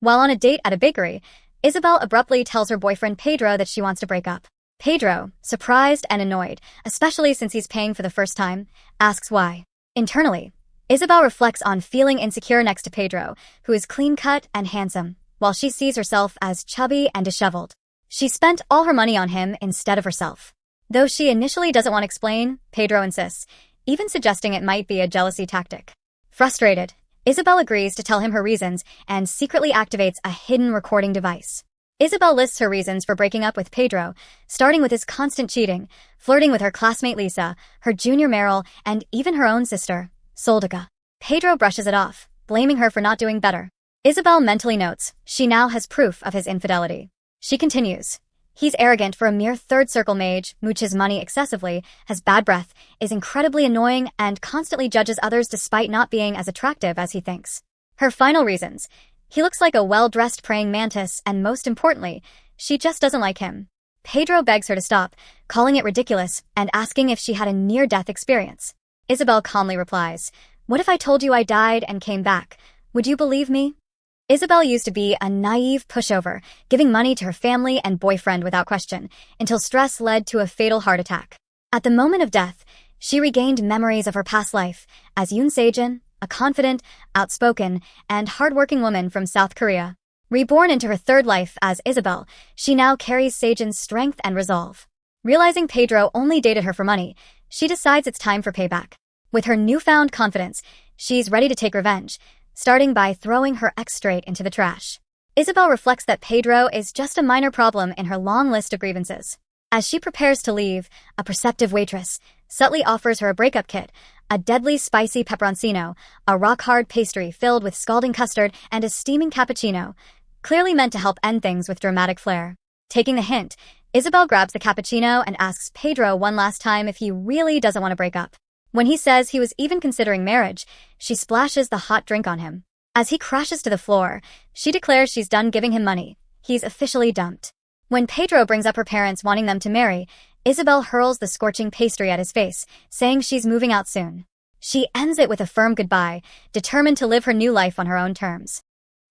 While on a date at a bakery, Isabel abruptly tells her boyfriend Pedro that she wants to break up. Pedro, surprised and annoyed, especially since he's paying for the first time, asks why. Internally, Isabel reflects on feeling insecure next to Pedro, who is clean-cut and handsome, while she sees herself as chubby and disheveled. She spent all her money on him instead of herself. Though she initially doesn't want to explain, Pedro insists, even suggesting it might be a jealousy tactic. Frustrated, Isabel agrees to tell him her reasons and secretly activates a hidden recording device. Isabel lists her reasons for breaking up with Pedro, starting with his constant cheating, flirting with her classmate Lisa, her junior Meryl, and even her own sister, Soldica. Pedro brushes it off, blaming her for not doing better. Isabel mentally notes she now has proof of his infidelity. She continues, he's arrogant for a mere third-circle mage, mooches money excessively, has bad breath, is incredibly annoying, and constantly judges others despite not being as attractive as he thinks. Her final reasons: he looks like a well-dressed praying mantis, and most importantly, she just doesn't like him. Pedro begs her to stop, calling it ridiculous and asking if she had a near-death experience. Isabel calmly replies, "What if I told you I died and came back? Would you believe me?" Isabel used to be a naive pushover, giving money to her family and boyfriend without question, until stress led to a fatal heart attack. At the moment of death, she regained memories of her past life as Yoon Se-jin, a confident, outspoken, and hardworking woman from South Korea. Reborn into her third life as Isabel, she now carries Se-jin's strength and resolve. Realizing Pedro only dated her for money, she decides it's time for payback. With her newfound confidence, she's ready to take revenge, starting by throwing her ex straight into the trash. Isabel reflects that Pedro is just a minor problem in her long list of grievances. As she prepares to leave, a perceptive waitress subtly offers her a breakup kit, a deadly spicy pepperoncino, a rock-hard pastry filled with scalding custard, and a steaming cappuccino, clearly meant to help end things with dramatic flair. Taking the hint, Isabel grabs the cappuccino and asks Pedro one last time if he really doesn't want to break up. When he says he was even considering marriage, she splashes the hot drink on him. As he crashes to the floor, she declares she's done giving him money. He's officially dumped. When Pedro brings up her parents wanting them to marry, Isabel hurls the scorching pastry at his face, saying she's moving out soon. She ends it with a firm goodbye, determined to live her new life on her own terms.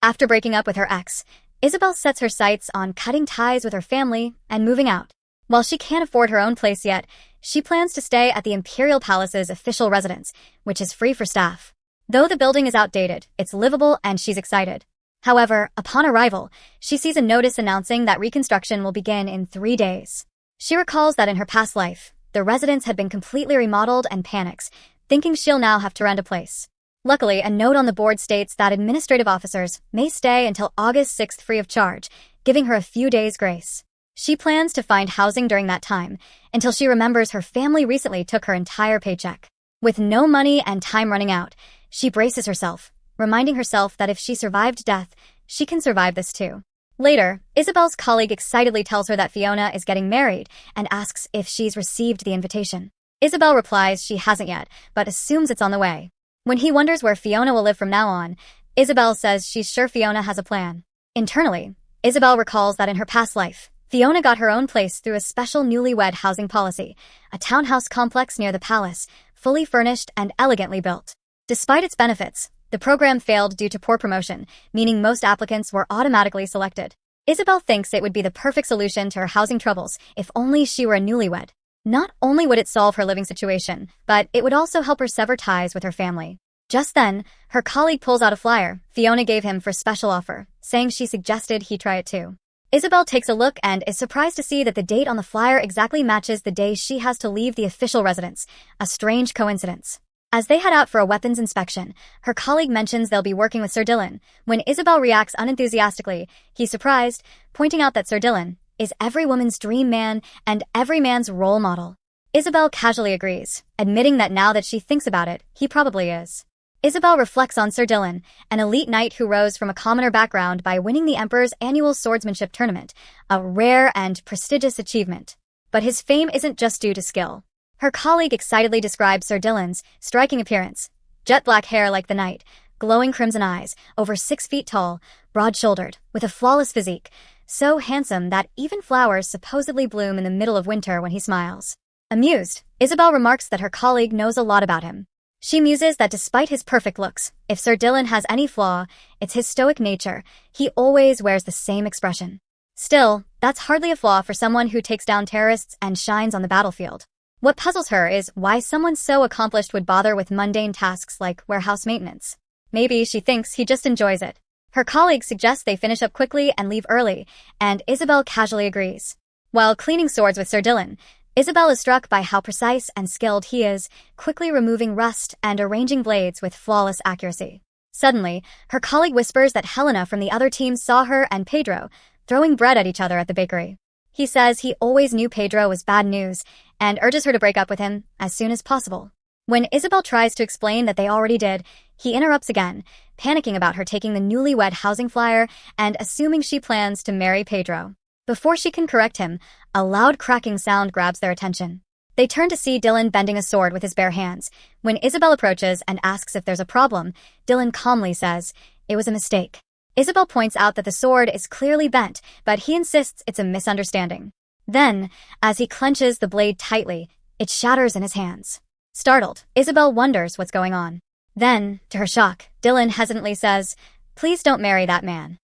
After breaking up with her ex, Isabel sets her sights on cutting ties with her family and moving out. While she can't afford her own place yet, she plans to stay at the Imperial Palace's official residence, which is free for staff. Though the building is outdated, it's livable and she's excited. However, upon arrival, she sees a notice announcing that reconstruction will begin in 3 days. She recalls that in her past life, the residence had been completely remodeled and panics, thinking she'll now have to rent a place. Luckily, a note on the board states that administrative officers may stay until August 6th free of charge, giving her a few days' grace. She plans to find housing during that time, until she remembers her family recently took her entire paycheck. With no money and time running out, she braces herself, reminding herself that if she survived death, she can survive this too. Later, Isabel's colleague excitedly tells her that Fiona is getting married and asks if she's received the invitation. Isabel replies she hasn't yet, but assumes it's on the way. When he wonders where Fiona will live from now on, Isabel says she's sure Fiona has a plan. Internally, Isabel recalls that in her past life, Fiona got her own place through a special newlywed housing policy, a townhouse complex near the palace, fully furnished and elegantly built. Despite its benefits, the program failed due to poor promotion, meaning most applicants were automatically selected. Isabel thinks it would be the perfect solution to her housing troubles if only she were a newlywed. Not only would it solve her living situation, but it would also help her sever ties with her family. Just then, her colleague pulls out a flyer Fiona gave him for special offer, saying she suggested he try it too. Isabel takes a look and is surprised to see that the date on the flyer exactly matches the day she has to leave the official residence, a strange coincidence. As they head out for a weapons inspection, her colleague mentions they'll be working with Sir Dylan. When Isabel reacts unenthusiastically, he's surprised, pointing out that Sir Dylan is every woman's dream man and every man's role model. Isabel casually agrees, admitting that now that she thinks about it, he probably is. Isabel reflects on Sir Dylan, an elite knight who rose from a commoner background by winning the Emperor's annual swordsmanship tournament, a rare and prestigious achievement. But his fame isn't just due to skill. Her colleague excitedly describes Sir Dylan's striking appearance: jet black hair like the night, glowing crimson eyes, over 6 feet tall, broad-shouldered, with a flawless physique, so handsome that even flowers supposedly bloom in the middle of winter when he smiles. Amused, Isabel remarks that her colleague knows a lot about him. She muses that despite his perfect looks, if Sir Dylan has any flaw, it's his stoic nature. He always wears the same expression. Still, that's hardly a flaw for someone who takes down terrorists and shines on the battlefield. What puzzles her is why someone so accomplished would bother with mundane tasks like warehouse maintenance. Maybe she thinks he just enjoys it. Her colleague suggests they finish up quickly and leave early, and Isabel casually agrees. While cleaning swords with Sir Dylan, Isabel is struck by how precise and skilled he is, quickly removing rust and arranging blades with flawless accuracy. Suddenly, her colleague whispers that Helena from the other team saw her and Pedro throwing bread at each other at the bakery. He says he always knew Pedro was bad news and urges her to break up with him as soon as possible. When Isabel tries to explain that they already did, he interrupts again, panicking about her taking the newlywed housing flyer and assuming she plans to marry Pedro. Before she can correct him, a loud cracking sound grabs their attention. They turn to see Dylan bending a sword with his bare hands. When Isabel approaches and asks if there's a problem, Dylan calmly says, "It was a mistake." Isabel points out that the sword is clearly bent, but he insists it's a misunderstanding. Then, as he clenches the blade tightly, it shatters in his hands. Startled, Isabel wonders what's going on. Then, to her shock, Dylan hesitantly says, "Please don't marry that man."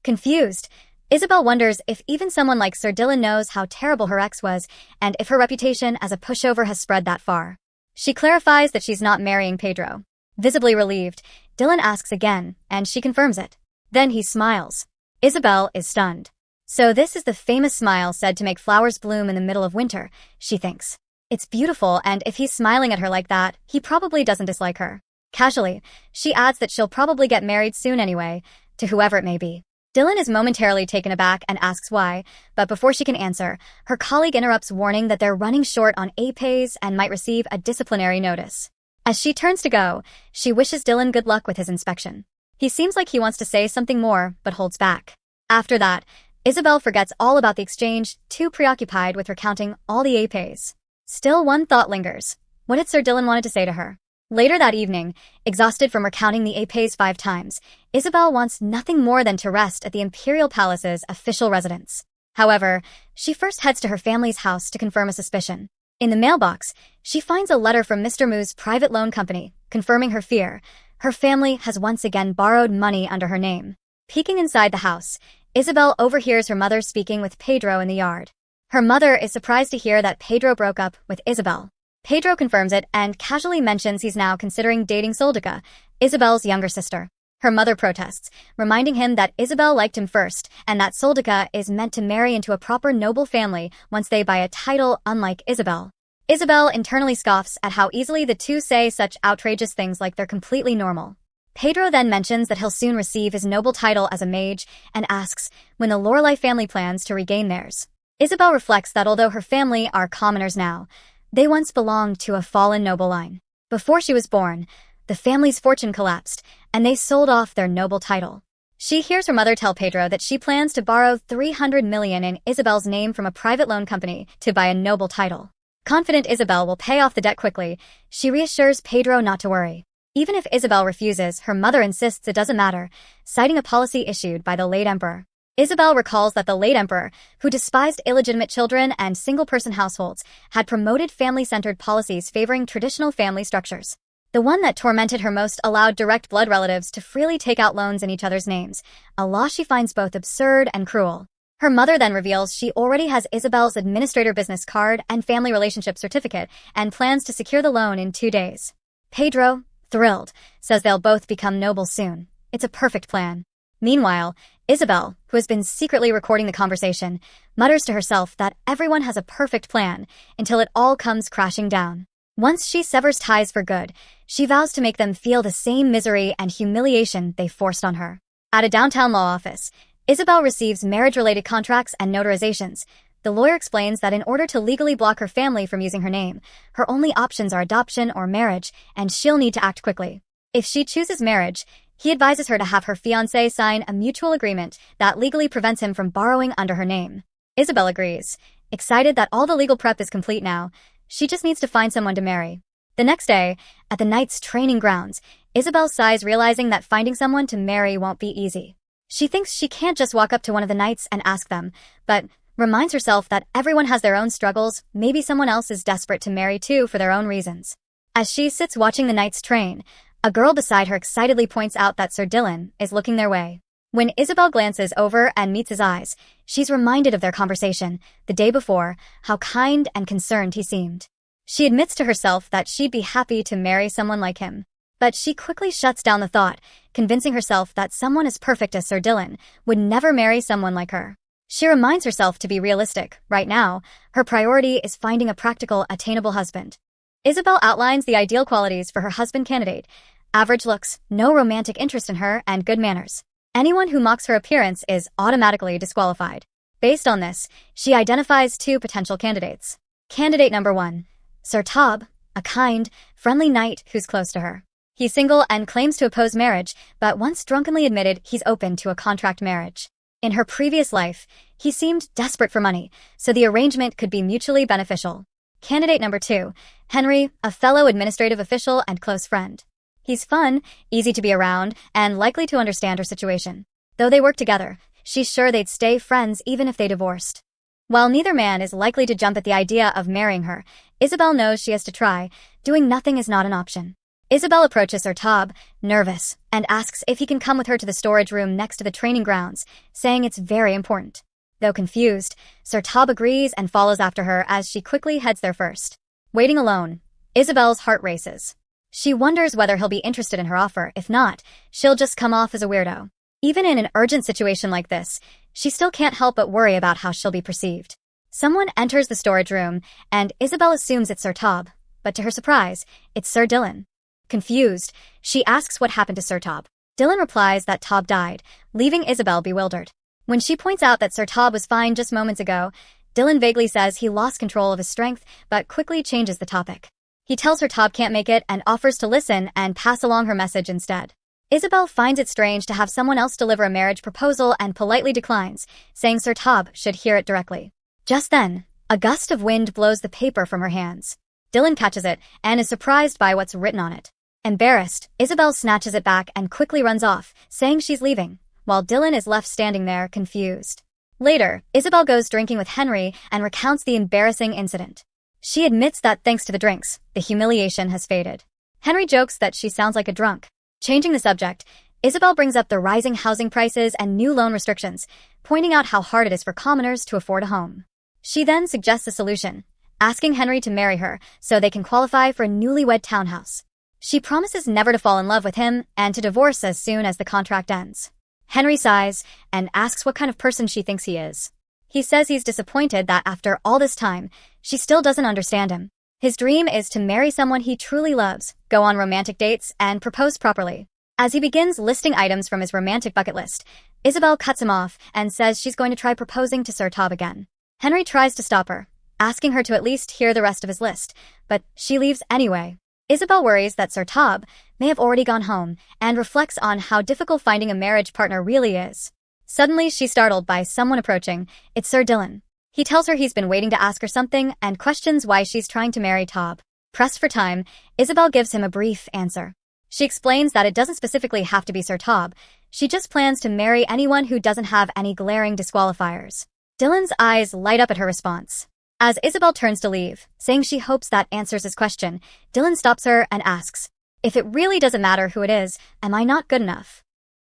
Confused, Isabel wonders if even someone like Sir Dylan knows how terrible her ex was and if her reputation as a pushover has spread that far. She clarifies that she's not marrying Pedro. Visibly relieved, Dylan asks again, and she confirms it. Then he smiles. Isabel is stunned. So this is the famous smile said to make flowers bloom in the middle of winter, she thinks. It's beautiful, and if he's smiling at her like that, he probably doesn't dislike her. Casually, she adds that she'll probably get married soon anyway, to whoever it may be. Dylan is momentarily taken aback and asks why, but before she can answer, her colleague interrupts, warning that they're running short on APAs and might receive a disciplinary notice. As she turns to go, she wishes Dylan good luck with his inspection. He seems like he wants to say something more, but holds back. After that, Isabel forgets all about the exchange, too preoccupied with recounting all the APAs. Still, one thought lingers. What had Sir Dylan wanted to say to her? Later that evening, exhausted from recounting the APAs 5 times, Isabel wants nothing more than to rest at the Imperial Palace's official residence. However, she first heads to her family's house to confirm a suspicion. In the mailbox, she finds a letter from Mr. Mu's private loan company, confirming her fear. Her family has once again borrowed money under her name. Peeking inside the house, Isabel overhears her mother speaking with Pedro in the yard. Her mother is surprised to hear that Pedro broke up with Isabel. Pedro confirms it and casually mentions he's now considering dating Soldica, Isabel's younger sister. Her mother protests, reminding him that Isabel liked him first and that Soldica is meant to marry into a proper noble family once they buy a title unlike Isabel. Isabel internally scoffs at how easily the two say such outrageous things like they're completely normal. Pedro then mentions that he'll soon receive his noble title as a mage and asks when the Lorelei family plans to regain theirs. Isabel reflects that although her family are commoners now, they once belonged to a fallen noble line. Before she was born, the family's fortune collapsed, and they sold off their noble title. She hears her mother tell Pedro that she plans to borrow $300 million in Isabel's name from a private loan company to buy a noble title. Confident Isabel will pay off the debt quickly, she reassures Pedro not to worry. Even if Isabel refuses, her mother insists it doesn't matter, citing a policy issued by the late emperor. Isabel recalls that the late emperor, who despised illegitimate children and single-person households, had promoted family-centered policies favoring traditional family structures. The one that tormented her most allowed direct blood relatives to freely take out loans in each other's names, a law she finds both absurd and cruel. Her mother then reveals she already has Isabel's administrator business card and family relationship certificate and plans to secure the loan in 2 days. Pedro, thrilled, says they'll both become noble soon. It's a perfect plan. Meanwhile, Isabel, who has been secretly recording the conversation, mutters to herself that everyone has a perfect plan until it all comes crashing down. Once she severs ties for good, she vows to make them feel the same misery and humiliation they forced on her. At a downtown law office, Isabel receives marriage-related contracts and notarizations. The lawyer explains that in order to legally block her family from using her name, her only options are adoption or marriage, and she'll need to act quickly. If she chooses marriage, he advises her to have her fiancé sign a mutual agreement that legally prevents him from borrowing under her name. Isabel agrees, excited that all the legal prep is complete now. She just needs to find someone to marry. The next day, at the knight's training grounds, Isabel sighs, realizing that finding someone to marry won't be easy. She thinks she can't just walk up to one of the knights and ask them, but reminds herself that everyone has their own struggles. Maybe someone else is desperate to marry too for their own reasons. As she sits watching the night's train, a girl beside her excitedly points out that Sir Dylan is looking their way. When Isabel glances over and meets his eyes, she's reminded of their conversation the day before, how kind and concerned he seemed. She admits to herself that she'd be happy to marry someone like him. But she quickly shuts down the thought, convincing herself that someone as perfect as Sir Dylan would never marry someone like her. She reminds herself to be realistic. Right now, her priority is finding a practical, attainable husband. Isabel outlines the ideal qualities for her husband candidate: average looks, no romantic interest in her, and good manners. Anyone who mocks her appearance is automatically disqualified. Based on this, she identifies 2 potential candidates. Candidate number 1, Sir Tob, a kind, friendly knight who's close to her. He's single and claims to oppose marriage, but once drunkenly admitted he's open to a contract marriage. In her previous life, he seemed desperate for money, so the arrangement could be mutually beneficial. Candidate number 2, Henry, a fellow administrative official and close friend. He's fun, easy to be around, and likely to understand her situation. Though they work together, she's sure they'd stay friends even if they divorced. While neither man is likely to jump at the idea of marrying her, Isabel knows she has to try. Doing nothing is not an option. Isabel approaches Sir Tob, nervous, and asks if he can come with her to the storage room next to the training grounds, saying it's very important. Though confused, Sir Tob agrees and follows after her as she quickly heads there first. Waiting alone, Isabel's heart races. She wonders whether he'll be interested in her offer. If not, she'll just come off as a weirdo. Even in an urgent situation like this, she still can't help but worry about how she'll be perceived. Someone enters the storage room, and Isabel assumes it's Sir Tob, but to her surprise, it's Sir Dylan. Confused, she asks what happened to Sir Tob. Dylan replies that Tob died, leaving Isabel bewildered. When she points out that Sir Tob was fine just moments ago, Dylan vaguely says he lost control of his strength, but quickly changes the topic. He tells her Tob can't make it and offers to listen and pass along her message instead. Isabel finds it strange to have someone else deliver a marriage proposal and politely declines, saying Sir Tob should hear it directly. Just then, a gust of wind blows the paper from her hands. Dylan catches it and is surprised by what's written on it. Embarrassed, Isabel snatches it back and quickly runs off, saying she's leaving, while Dylan is left standing there, confused. Later, Isabel goes drinking with Henry and recounts the embarrassing incident. She admits that thanks to the drinks, the humiliation has faded. Henry jokes that she sounds like a drunk. Changing the subject, Isabel brings up the rising housing prices and new loan restrictions, pointing out how hard it is for commoners to afford a home. She then suggests a solution, asking Henry to marry her so they can qualify for a newlywed townhouse. She promises never to fall in love with him and to divorce as soon as the contract ends. Henry sighs and asks what kind of person she thinks he is. He says he's disappointed that after all this time, she still doesn't understand him. His dream is to marry someone he truly loves, go on romantic dates, and propose properly. As he begins listing items from his romantic bucket list, Isabel cuts him off and says she's going to try proposing to Sir Tob again. Henry tries to stop her, asking her to at least hear the rest of his list, but she leaves anyway. Isabel worries that Sir Tob may have already gone home and reflects on how difficult finding a marriage partner really is. Suddenly, she's startled by someone approaching. It's Sir Dylan. He tells her he's been waiting to ask her something and questions why she's trying to marry Tob. Pressed for time, Isabel gives him a brief answer. She explains that it doesn't specifically have to be Sir Tob. She just plans to marry anyone who doesn't have any glaring disqualifiers. Dylan's eyes light up at her response. As Isabel turns to leave, saying she hopes that answers his question, Dylan stops her and asks, "If it really doesn't matter who it is, am I not good enough?"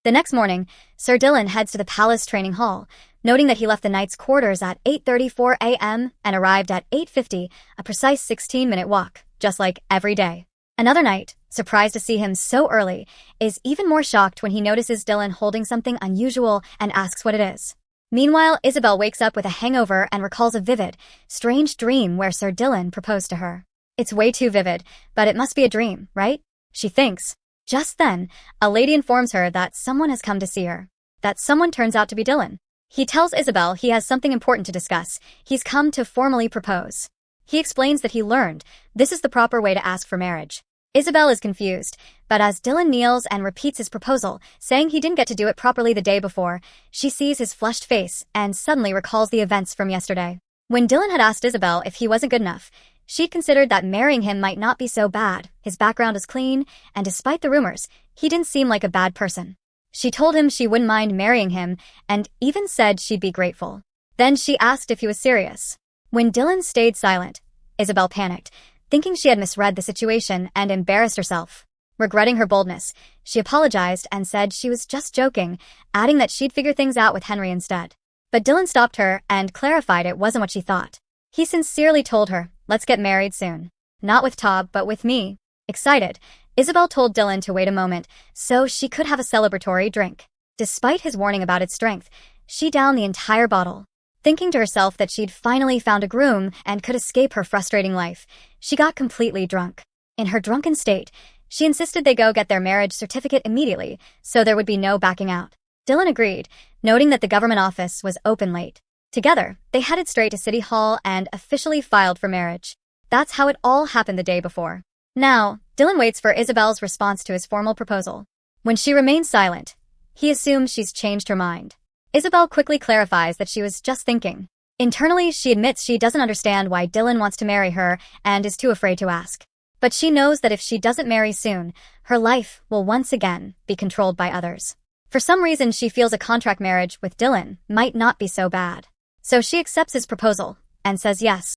The next morning, Sir Dylan heads to the palace training hall, noting that he left the knight's quarters at 8:34 a.m. and arrived at 8:50, a precise 16-minute walk, just like every day. Another knight, surprised to see him so early, is even more shocked when he notices Dylan holding something unusual and asks what it is. Meanwhile, Isabel wakes up with a hangover and recalls a vivid, strange dream where Sir Dylan proposed to her. It's way too vivid, but it must be a dream, right? She thinks. Just then, a lady informs her that someone has come to see her. That someone turns out to be Dylan. He tells Isabel he has something important to discuss. He's come to formally propose. He explains that he learned this is the proper way to ask for marriage. Isabel is confused, but as Dylan kneels and repeats his proposal, saying he didn't get to do it properly the day before, she sees his flushed face and suddenly recalls the events from yesterday. When Dylan had asked Isabel if he wasn't good enough, she'd considered that marrying him might not be so bad. His background is clean, and despite the rumors, he didn't seem like a bad person. She told him she wouldn't mind marrying him, and even said she'd be grateful. Then she asked if he was serious. When Dylan stayed silent, Isabel panicked, thinking she had misread the situation and embarrassed herself. Regretting her boldness, she apologized and said she was just joking, adding that she'd figure things out with Henry instead. But Dylan stopped her and clarified it wasn't what she thought. He sincerely told her, "Let's get married soon. Not with Tob, but with me." Excited, Isabel told Dylan to wait a moment so she could have a celebratory drink. Despite his warning about its strength, she downed the entire bottle. Thinking to herself that she'd finally found a groom and could escape her frustrating life, she got completely drunk. In her drunken state, she insisted they go get their marriage certificate immediately so there would be no backing out. Dylan agreed, noting that the government office was open late. Together, they headed straight to City Hall and officially filed for marriage. That's how it all happened the day before. Now, Dylan waits for Isabel's response to his formal proposal. When she remains silent, he assumes she's changed her mind. Isabel quickly clarifies that she was just thinking. Internally, she admits she doesn't understand why Dylan wants to marry her and is too afraid to ask. But she knows that if she doesn't marry soon, her life will once again be controlled by others. For some reason, she feels a contract marriage with Dylan might not be so bad. So she accepts his proposal and says yes.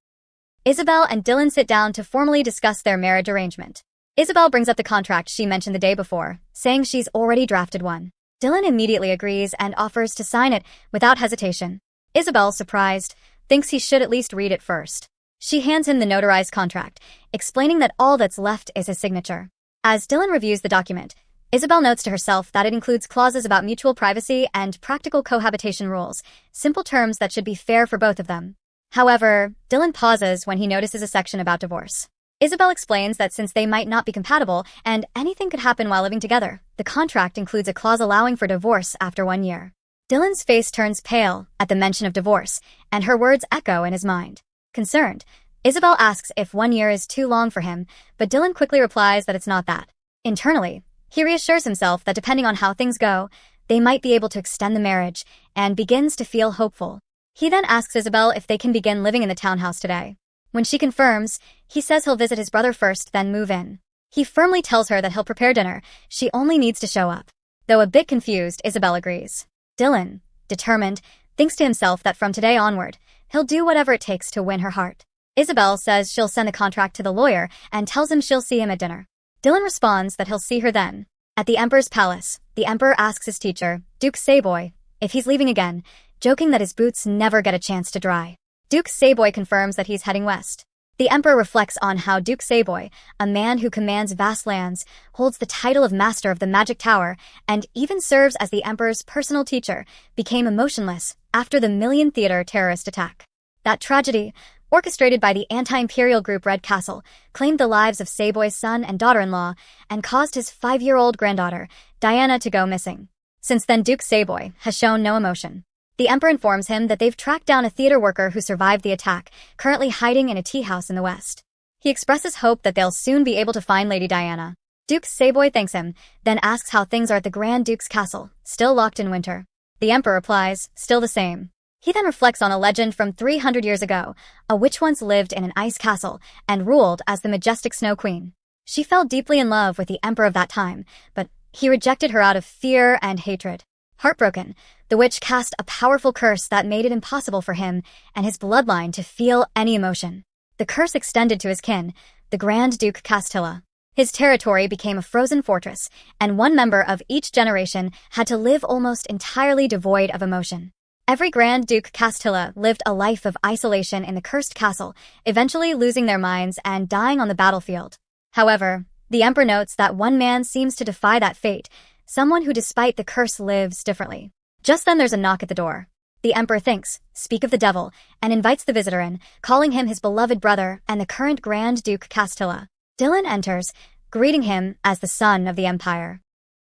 Isabel and Dylan sit down to formally discuss their marriage arrangement. Isabel brings up the contract she mentioned the day before, saying she's already drafted one. Dylan immediately agrees and offers to sign it without hesitation. Isabel, surprised, thinks he should at least read it first. She hands him the notarized contract, explaining that all that's left is his signature. As Dylan reviews the document, Isabel notes to herself that it includes clauses about mutual privacy and practical cohabitation rules, simple terms that should be fair for both of them. However, Dylan pauses when he notices a section about divorce. Isabel explains that since they might not be compatible and anything could happen while living together, the contract includes a clause allowing for divorce after 1 year. Dylan's face turns pale at the mention of divorce, and her words echo in his mind. Concerned, Isabel asks if 1 year is too long for him, but Dylan quickly replies that it's not that. Internally, he reassures himself that depending on how things go, they might be able to extend the marriage, and begins to feel hopeful. He then asks Isabel if they can begin living in the townhouse today. When she confirms, he says he'll visit his brother first, then move in. He firmly tells her that he'll prepare dinner, she only needs to show up. Though a bit confused, Isabel agrees. Dylan, determined, thinks to himself that from today onward, he'll do whatever it takes to win her heart. Isabel says she'll send the contract to the lawyer and tells him she'll see him at dinner. Dylan responds that he'll see her then. At the Emperor's palace, the Emperor asks his teacher, Duke Savoy, if he's leaving again, joking that his boots never get a chance to dry. Duke Savoy confirms that he's heading west. The Emperor reflects on how Duke Savoy, a man who commands vast lands, holds the title of Master of the Magic Tower, and even serves as the Emperor's personal teacher, became emotionless after the Million Theater terrorist attack. That tragedy, orchestrated by the anti-Imperial group Red Castle, claimed the lives of Savoy's son and daughter-in-law and caused his 5-year-old granddaughter, Diana, to go missing. Since then, Duke Savoy has shown no emotion. The Emperor informs him that they've tracked down a theater worker who survived the attack, currently hiding in a tea house in the west. He expresses hope that they'll soon be able to find Lady Diana. Duke Savoy thanks him, then asks how things are at the Grand Duke's castle, still locked in winter. The Emperor replies, still the same. He then reflects on a legend from 300 years ago. A witch once lived in an ice castle and ruled as the majestic Snow Queen. She fell deeply in love with the Emperor of that time, but he rejected her out of fear and hatred. Heartbroken, the witch cast a powerful curse that made it impossible for him and his bloodline to feel any emotion. The curse extended to his kin, the Grand Duke Castilla. His territory became a frozen fortress, and one member of each generation had to live almost entirely devoid of emotion. Every Grand Duke Castilla lived a life of isolation in the cursed castle, eventually losing their minds and dying on the battlefield. However, the Emperor notes that one man seems to defy that fate, someone who despite the curse lives differently. Just then there's a knock at the door. The Emperor thinks, speak of the devil, and invites the visitor in, calling him his beloved brother and the current Grand Duke Castilla. Dylan enters, greeting him as the son of the Empire.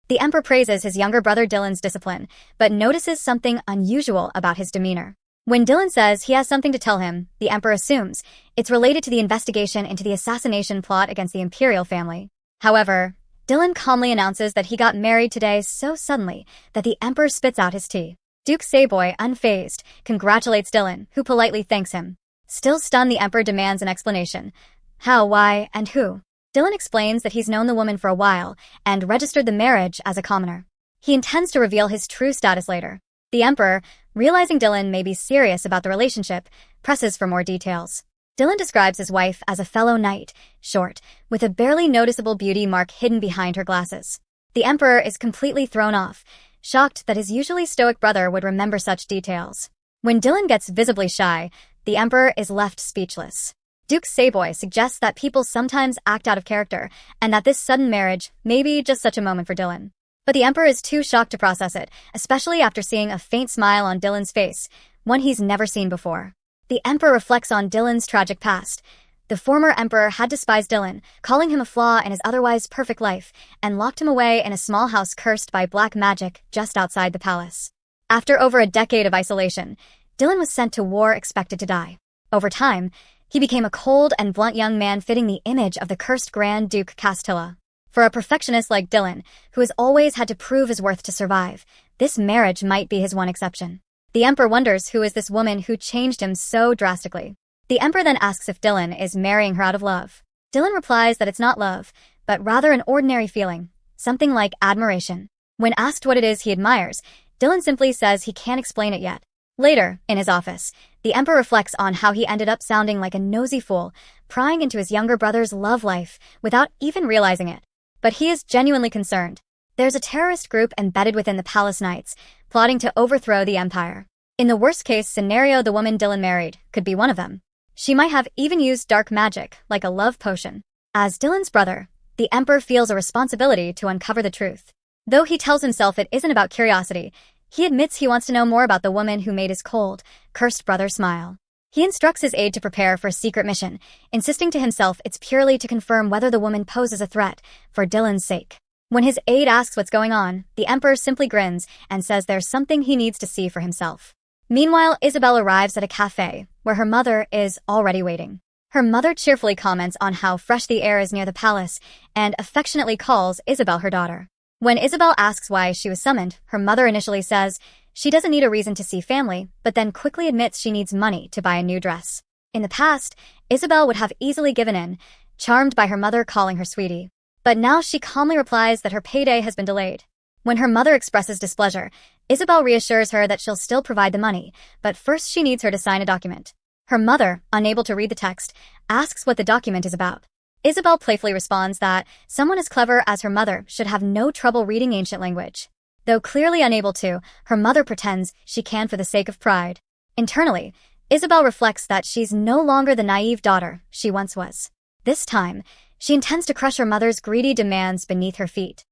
The Emperor praises his younger brother Dylan's discipline, but notices something unusual about his demeanor. When Dylan says he has something to tell him, the Emperor assumes it's related to the investigation into the assassination plot against the Imperial family. However, Dylan calmly announces that he got married today so suddenly that the Emperor spits out his tea. Duke Savoy, unfazed, congratulates Dylan, who politely thanks him. Still stunned, the Emperor demands an explanation. How, why, and who? Dylan explains that he's known the woman for a while and registered the marriage as a commoner. He intends to reveal his true status later. The Emperor, realizing Dylan may be serious about the relationship, presses for more details. Dylan describes his wife as a fellow knight, short, with a barely noticeable beauty mark hidden behind her glasses. The Emperor is completely thrown off, shocked that his usually stoic brother would remember such details. When Dylan gets visibly shy, the Emperor is left speechless. Duke Savoy suggests that people sometimes act out of character, and that this sudden marriage may be just such a moment for Dylan. But the Emperor is too shocked to process it, especially after seeing a faint smile on Dylan's face, one he's never seen before. The Emperor reflects on Dylan's tragic past. The former Emperor had despised Dylan, calling him a flaw in his otherwise perfect life, and locked him away in a small house cursed by black magic just outside the palace. After over a decade of isolation, Dylan was sent to war expected to die. Over time, he became a cold and blunt young man fitting the image of the cursed Grand Duke Castilla. For a perfectionist like Dylan, who has always had to prove his worth to survive, this marriage might be his one exception. The Emperor wonders who is this woman who changed him so drastically. The Emperor then asks if Dylan is marrying her out of love. Dylan replies that it's not love, but rather an ordinary feeling, something like admiration. When asked what it is he admires, Dylan simply says he can't explain it yet. Later, in his office, the Emperor reflects on how he ended up sounding like a nosy fool, prying into his younger brother's love life without even realizing it. But he is genuinely concerned. There's a terrorist group embedded within the Palace Knights, plotting to overthrow the Empire. In the worst-case scenario, the woman Dylan married could be one of them. She might have even used dark magic, like a love potion. As Dylan's brother, the Emperor feels a responsibility to uncover the truth. Though he tells himself it isn't about curiosity, he admits he wants to know more about the woman who made his cold, cursed brother smile. He instructs his aide to prepare for a secret mission, insisting to himself it's purely to confirm whether the woman poses a threat, for Dylan's sake. When his aide asks what's going on, the Emperor simply grins and says there's something he needs to see for himself. Meanwhile, Isabel arrives at a cafe, where her mother is already waiting. Her mother cheerfully comments on how fresh the air is near the palace, and affectionately calls Isabel her daughter. When Isabel asks why she was summoned, her mother initially says she doesn't need a reason to see family, but then quickly admits she needs money to buy a new dress. In the past, Isabel would have easily given in, charmed by her mother calling her sweetie. But now she calmly replies that her payday has been delayed. When her mother expresses displeasure, Isabel reassures her that she'll still provide the money, but first she needs her to sign a document. Her mother, unable to read the text, asks what the document is about. Isabel playfully responds that someone as clever as her mother should have no trouble reading ancient language. Though clearly unable to, her mother pretends she can for the sake of pride. Internally, Isabel reflects that she's no longer the naive daughter she once was. This time, she intends to crush her mother's greedy demands beneath her feet.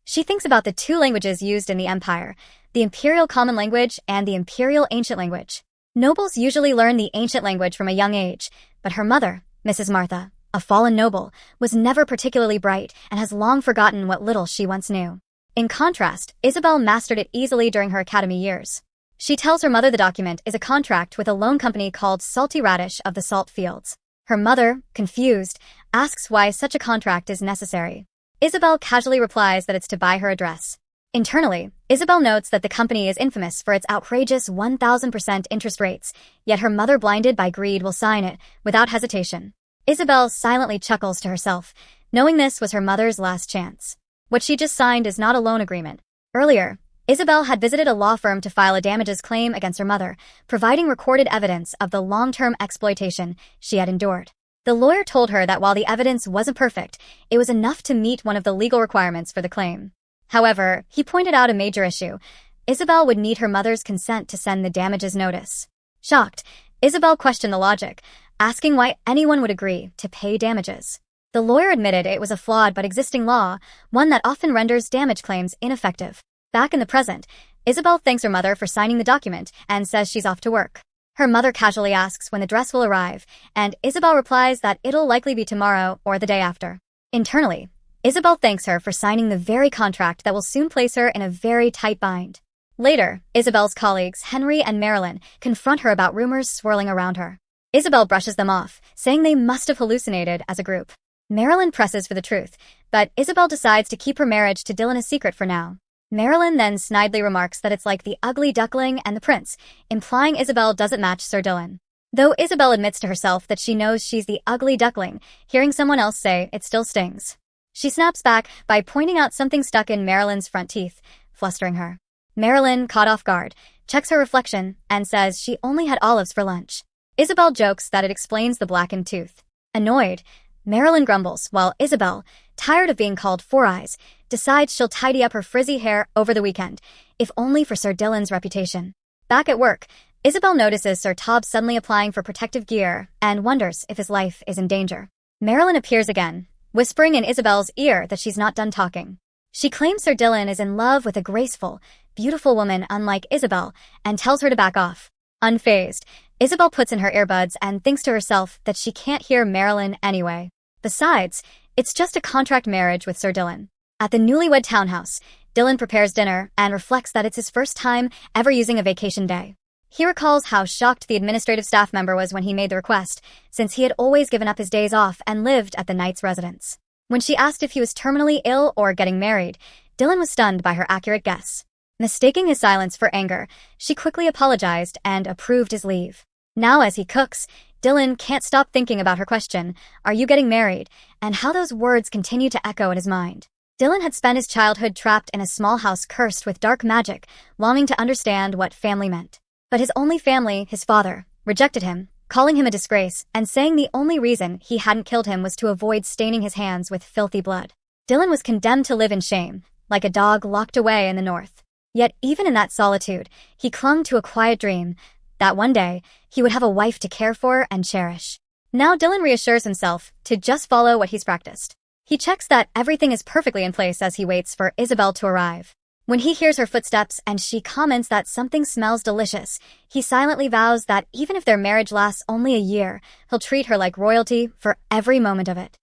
She thinks about the two languages used in the Empire, the Imperial Common Language and the Imperial Ancient Language. Nobles usually learn the ancient language from a young age, but her mother, Mrs. Martha, a fallen noble, was never particularly bright and has long forgotten what little she once knew. In contrast, Isabel mastered it easily during her academy years. She tells her mother the document is a contract with a loan company called Salty Radish of the Salt Fields. Her mother, confused, asks why such a contract is necessary. Isabel casually replies that it's to buy her a dress. Internally, Isabel notes that the company is infamous for its outrageous 1,000% interest rates, yet her mother, blinded by greed, will sign it without hesitation. Isabel silently chuckles to herself, knowing this was her mother's last chance. What she just signed is not a loan agreement. Earlier, Isabel had visited a law firm to file a damages claim against her mother, providing recorded evidence of the long-term exploitation she had endured. The lawyer told her that while the evidence wasn't perfect, it was enough to meet one of the legal requirements for the claim. However, he pointed out a major issue. Isabel would need her mother's consent to send the damages notice. Shocked, Isabel questioned the logic, asking why anyone would agree to pay damages. The lawyer admitted it was a flawed but existing law, one that often renders damage claims ineffective. Back in the present, Isabel thanks her mother for signing the document and says she's off to work. Her mother casually asks when the dress will arrive, and Isabel replies that it'll likely be tomorrow or the day after. Internally, Isabel thanks her for signing the very contract that will soon place her in a very tight bind. Later, Isabel's colleagues Henry and Marilyn confront her about rumors swirling around her. Isabel brushes them off, saying they must have hallucinated as a group. Marilyn presses for the truth, but Isabel decides to keep her marriage to Dylan a secret for now. Marilyn then snidely remarks that it's like the ugly duckling and the prince, implying Isabel doesn't match Sir Dylan. Though Isabel admits to herself that she knows she's the ugly duckling, hearing someone else say it still stings. She snaps back by pointing out something stuck in Marilyn's front teeth, flustering her. Marilyn, caught off guard, checks her reflection and says she only had olives for lunch. Isabel jokes that it explains the blackened tooth. Annoyed, Marilyn grumbles while Isabel, tired of being called Four Eyes, decides she'll tidy up her frizzy hair over the weekend, if only for Sir Dylan's reputation. Back at work, Isabel notices Sir Tob suddenly applying for protective gear and wonders if his life is in danger. Marilyn appears again, whispering in Isabel's ear that she's not done talking. She claims Sir Dylan is in love with a graceful, beautiful woman unlike Isabel and tells her to back off. Unfazed, Isabel puts in her earbuds and thinks to herself that she can't hear Marilyn anyway. Besides, it's just a contract marriage with Sir Dylan. At the newlywed townhouse, Dylan prepares dinner and reflects that it's his first time ever using a vacation day. He recalls how shocked the administrative staff member was when he made the request, since he had always given up his days off and lived at the knight's residence. When she asked if he was terminally ill or getting married, Dylan was stunned by her accurate guess. Mistaking his silence for anger, she quickly apologized and approved his leave. Now as he cooks, Dylan can't stop thinking about her question, "Are you getting married?" and how those words continue to echo in his mind. Dylan had spent his childhood trapped in a small house cursed with dark magic, longing to understand what family meant. But his only family, his father, rejected him, calling him a disgrace and saying the only reason he hadn't killed him was to avoid staining his hands with filthy blood. Dylan was condemned to live in shame, like a dog locked away in the north. Yet even in that solitude, he clung to a quiet dream that one day he would have a wife to care for and cherish. Now Dylan reassures himself to just follow what he's practiced. He checks that everything is perfectly in place as he waits for Isabel to arrive. When he hears her footsteps and she comments that something smells delicious, he silently vows that even if their marriage lasts only a year, he'll treat her like royalty for every moment of it.